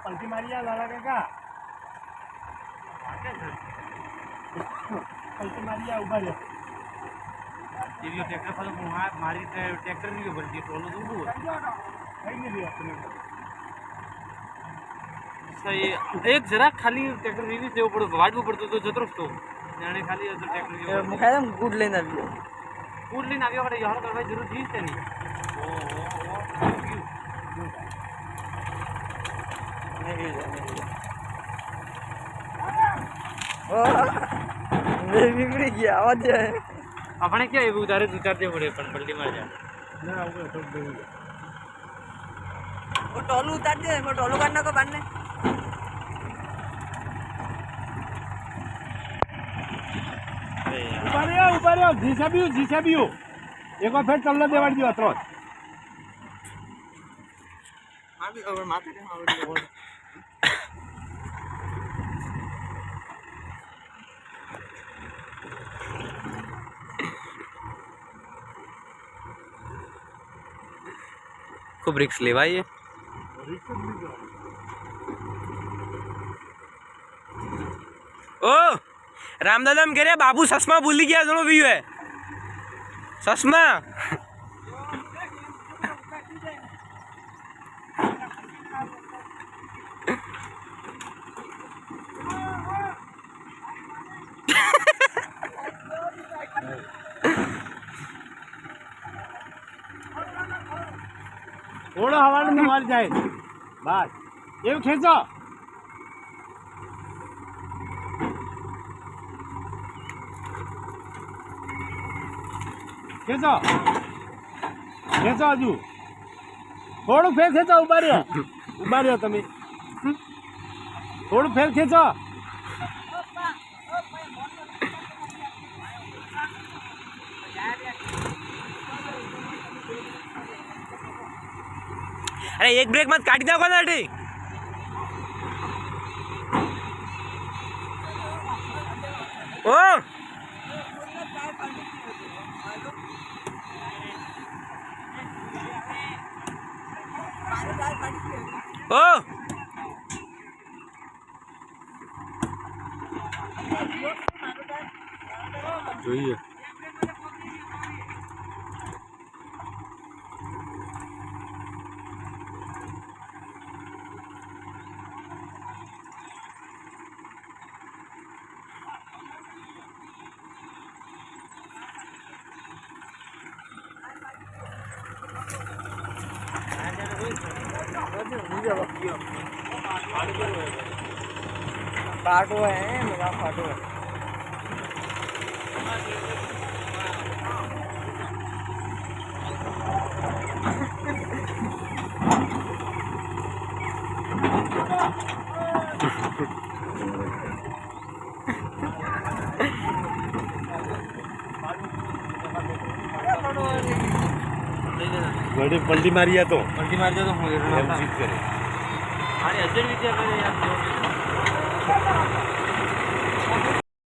पलटी मारिया लाला काका पलटी मारिया उभा रे टीवी ट्रैक्टर फल मारी ट्रैक्टर नहीं भरती टोलो दूर कहीं नहीं दिया सही एक जरा खाली ट्रैक्टर नहीं देव पड़ो वाट पड़तो तो जतरो तो जाने खाली ट्रैक्टर मुखायम गुड लेन आव्यो पड़े यहां करवा जरूर थी से नहीं मेरी बिगड़ी गया आवाज है अपने क्या उतारे उतारते पड़े पण पलटी मार जा ना वो टोलू उतार दे वो टोलू करना को बनने ऊपर जीसा भी हो एक बार फिर चलना देवाड़ दियो अत्रो हां भी और माथे के हां खूब रिक्स ले भाई ओ रामदादा हम कह रहे बाबू ससमा भूली गया दोनों भी है ससमा थोड़ा हवा में मार जाए बस ये खींचो खींचो खींचो हजू थोड़ू फेर खींचो उभा रहो तमे थोड़ू फेर खींचो अरे एक ब्रेक मत काटी दो ना टे ओ ओ જોઈએ फाटो है मेरा फाटो है पलटी मारिया तो हो जीत करे अरे अजय विद्या करे यार